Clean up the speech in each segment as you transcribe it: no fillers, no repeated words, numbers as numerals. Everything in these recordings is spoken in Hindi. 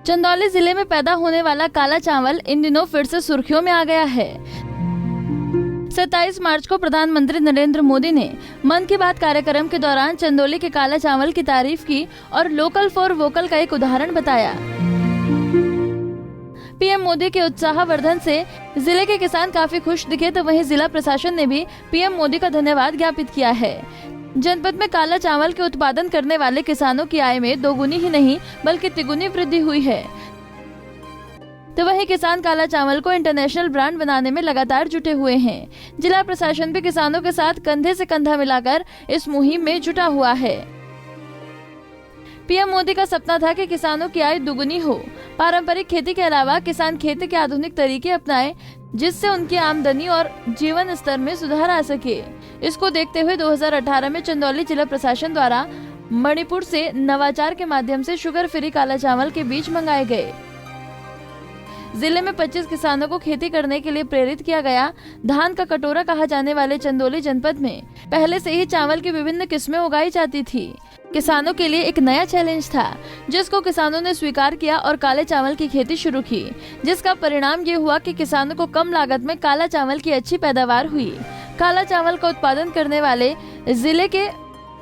चंदौली जिले में पैदा होने वाला काला चावल इन दिनों फिर से सुर्खियों में आ गया है। 27 मार्च को प्रधानमंत्री नरेंद्र मोदी ने मन की बात कार्यक्रम के दौरान चंदौली के काला चावल की तारीफ की और लोकल फॉर वोकल का एक उदाहरण बताया। पीएम मोदी के उत्साहवर्धन से जिले के किसान काफी खुश दिखे, तो वहीं जिला प्रशासन ने भी पीएम मोदी का धन्यवाद ज्ञापित किया है। जनपद में काला चावल के उत्पादन करने वाले किसानों की आय में दोगुनी ही नहीं बल्कि तिगुनी वृद्धि हुई है। तो वहीं किसान काला चावल को इंटरनेशनल ब्रांड बनाने में लगातार जुटे हुए हैं। जिला प्रशासन भी किसानों के साथ कंधे से कंधा मिलाकर इस मुहिम में जुटा हुआ है। पीएम मोदी का सपना था कि किसानों की आय दुगुनी हो। पारंपरिक खेती के अलावा किसान खेती के आधुनिक तरीके अपनाएं, जिससे उनकी आमदनी और जीवन स्तर में सुधार आ सके। इसको देखते हुए 2018 में चंदौली जिला प्रशासन द्वारा मणिपुर से नवाचार के माध्यम से शुगर फ्री काला चावल के बीज मंगाए गए। जिले में 25 किसानों को खेती करने के लिए प्रेरित किया गया। धान का कटोरा कहा जाने वाले चंदौली जनपद में पहले से ही चावल की विभिन्न किस्में उगाई जाती थी। किसानों के लिए एक नया चैलेंज था, जिसको किसानों ने स्वीकार किया और काले चावल की खेती शुरू की, जिसका परिणाम ये हुआ कि किसानों को कम लागत में काला चावल की अच्छी पैदावार हुई। काला चावल का उत्पादन करने वाले जिले के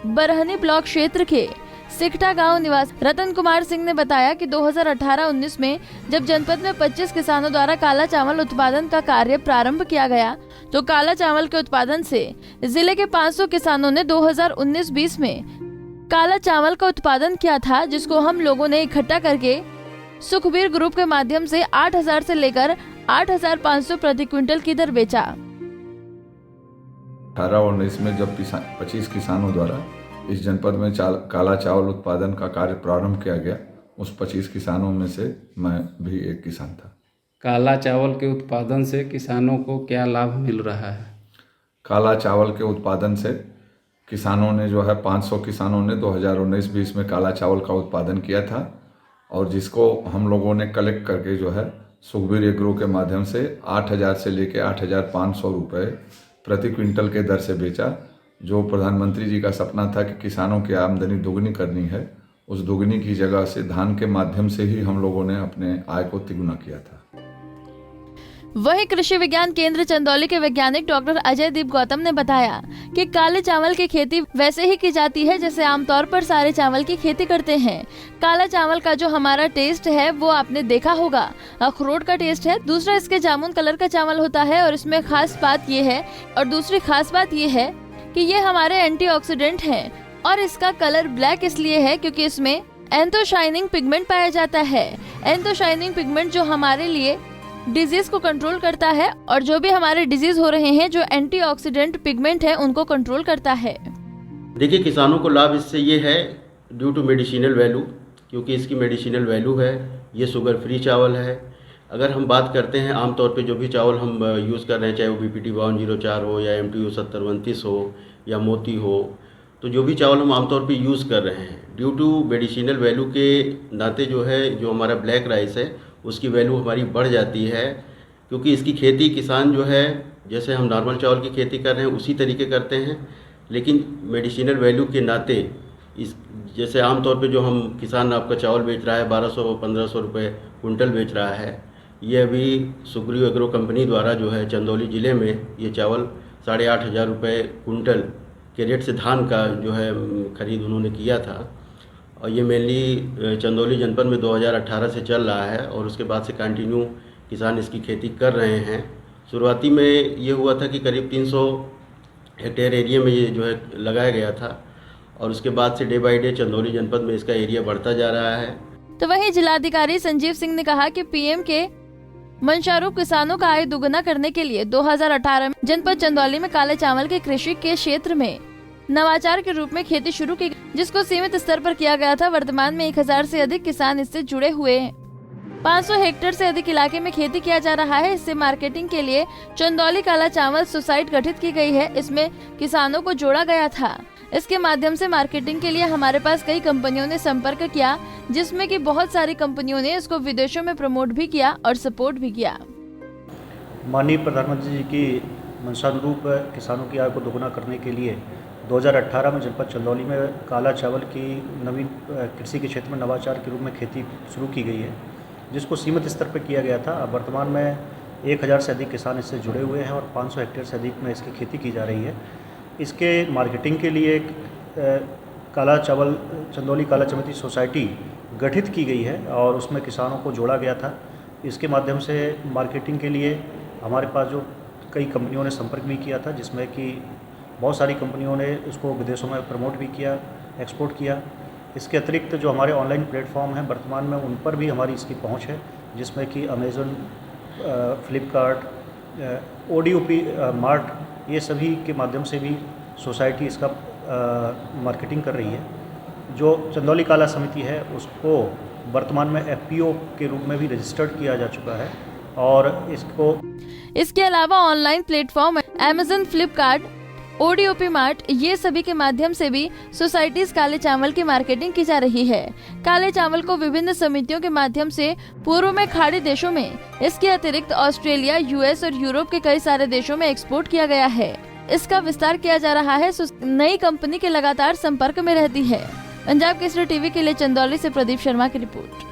बरहनी ब्लॉक क्षेत्र के सिकटा गांव निवासी रतन कुमार सिंह ने बताया कि 2018-19 में जब जनपद में 25 किसानों द्वारा काला चावल उत्पादन का कार्य प्रारंभ किया गया, तो काला चावल के उत्पादन से जिले के 500 किसानों ने 2019-20 में काला चावल का उत्पादन किया था, जिसको हम लोगों ने इकट्ठा करके सुखबीर ग्रुप के माध्यम से 8,000 से लेकर 8,500 प्रति क्विंटल की दर बेचा। 18-19 में जब 25 किसानों द्वारा इस जनपद में काला चावल उत्पादन का कार्य प्रारंभ किया गया, उस 25 किसानों में से मैं भी एक किसान था। काला चावल के उत्पादन से किसानों को क्या लाभ मिल रहा है? काला चावल के उत्पादन से किसानों ने जो है 500 किसानों ने 2019-20 में काला चावल का उत्पादन किया था, और जिसको हम लोगों ने कलेक्ट करके जो है सुखबीर एग्रो के माध्यम से 8,000 से लेके 8,500 रुपये प्रति क्विंटल के दर से बेचा। जो प्रधानमंत्री जी का सपना था कि किसानों की आमदनी दोगुनी करनी है, उस दोगुनी की जगह से धान के माध्यम से ही हम लोगों ने अपने आय को तिगुना किया था। वहीं कृषि विज्ञान केंद्र चंदौली के वैज्ञानिक डॉक्टर अजय दीप गौतम ने बताया कि काले चावल की खेती वैसे ही की जाती है जैसे आमतौर पर सारे चावल की खेती करते हैं। काला चावल का जो हमारा टेस्ट है वो आपने देखा होगा, अखरोट का टेस्ट है। दूसरा, इसके जामुन कलर का चावल होता है, और इसमें खास बात ये है, और दूसरी खास बात ये है कि ये हमारे एंटीऑक्सीडेंट हैं, और इसका कलर ब्लैक इसलिए है क्योंकि इसमें एंथोसायनिन पिगमेंट पाया जाता है। एंथोसायनिन पिगमेंट जो हमारे लिए डिजीज को कंट्रोल करता है, और जो भी हमारे डिजीज हो रहे हैं, जो एंटीऑक्सीडेंट पिगमेंट है उनको कंट्रोल करता है। देखिए, किसानों को लाभ इससे ये है ड्यू टू मेडिसिनल वैल्यू, क्योंकि इसकी मेडिसिनल वैल्यू है। ये शुगर फ्री चावल है। अगर हम बात करते हैं आमतौर पे जो भी चावल हम यूज़ कर रहे हैं, चाहे वो BPT 5204 हो या MTU 7029 हो या मोती हो, तो जो भी चावल हम आमतौर पे यूज़ कर रहे हैं, ड्यू टू मेडिसिनल वैल्यू के नाते जो है, जो हमारा ब्लैक राइस है उसकी वैल्यू हमारी बढ़ जाती है। क्योंकि इसकी खेती किसान जो है, जैसे हम नॉर्मल चावल की खेती कर रहे हैं उसी तरीके करते हैं, लेकिन मेडिसिनल वैल्यू के नाते इस जैसे आमतौर पे जो हम किसान आपका चावल बेच रहा है 1,200-1,500 रुपये कुंटल बेच रहा है, ये अभी सुखबीर एग्रो कंपनी द्वारा जो है चंदौली ज़िले में ये चावल 8,500 रुपये कुंटल के रेट से धान का जो है खरीद उन्होंने किया था। और ये मेनली चंदौली जनपद में 2018 से चल रहा है, और उसके बाद से कंटिन्यू किसान इसकी खेती कर रहे हैं। शुरुआती में ये हुआ था कि करीब 300 हेक्टेयर एरिया में ये जो है लगाया गया था, और उसके बाद से डे बाय डे चंदौली जनपद में इसका एरिया बढ़ता जा रहा है। तो वहीं जिलाधिकारी संजीव सिंह ने कहा कि पीएम के मंशारूप किसानों का आय दुगना करने के लिए 2018 में जनपद चंदौली में काले चावल के कृषि के क्षेत्र में नवाचार के रूप में खेती शुरू की, जिसको सीमित स्तर पर किया गया था। वर्तमान में 1,000 से अधिक किसान इससे जुड़े हुए हैं। 500 हेक्टेयर से अधिक इलाके में खेती किया जा रहा है। इससे मार्केटिंग के लिए चंदौली काला चावल सोसाइटी गठित की गई है। इसमें किसानों को जोड़ा गया था। इसके माध्यम से मार्केटिंग के लिए हमारे पास कई कंपनियों ने संपर्क किया, जिसमें कि बहुत सारी कंपनियों ने इसको विदेशों में प्रमोट भी किया और सपोर्ट भी किया। माननीय प्रधानमंत्री जी की मंशानुरूप किसानों की आय को दोगुना करने के लिए 2018 में जनपद चंदौली में काला चावल की नवीन कृषि के क्षेत्र में नवाचार के रूप में खेती शुरू की गई है। जिसको सीमित स्तर पर किया गया था। अब वर्तमान में 1000 से अधिक किसान इससे जुड़े हुए हैं और 500 हेक्टेयर से अधिक में इसकी खेती की जा रही है। इसके मार्केटिंग के लिए काला चावल चंदौली काला चमेती सोसाइटी गठित की गई है और उसमें किसानों को जोड़ा गया था। इसके माध्यम से मार्केटिंग के लिए हमारे पास जो कई कंपनियों ने संपर्क भी किया था, जिसमें कि बहुत सारी कंपनियों ने उसको विदेशों में प्रमोट भी किया, एक्सपोर्ट किया। इसके अतिरिक्त जो हमारे ऑनलाइन प्लेटफॉर्म हैं वर्तमान में उन पर भी हमारी इसकी पहुंच है, जिसमें कि अमेज़न, फ्लिपकार्ट, ODOP मार्ट, ये सभी के माध्यम से भी सोसाइटी इसका मार्केटिंग कर रही है। जो चंदौली काला समिति है उसको वर्तमान में FPO के रूप में भी रजिस्टर्ड किया जा चुका है और इसके अलावा online platform Amazon, Flipkart, ODOP mart, ये सभी के माध्यम से भी सोसाइटीज काले चावल की मार्केटिंग की जा रही है। काले चावल को विभिन्न समितियों के माध्यम से पूर्व में खाड़ी देशों में, इसके अतिरिक्त ऑस्ट्रेलिया, US और यूरोप के कई सारे देशों में एक्सपोर्ट किया गया है। इसका विस्तार किया जा रहा है। नई कंपनी के लगातार संपर्क में रहती है। पंजाब केसरी टीवी के लिए चंदौली से प्रदीप शर्मा की रिपोर्ट।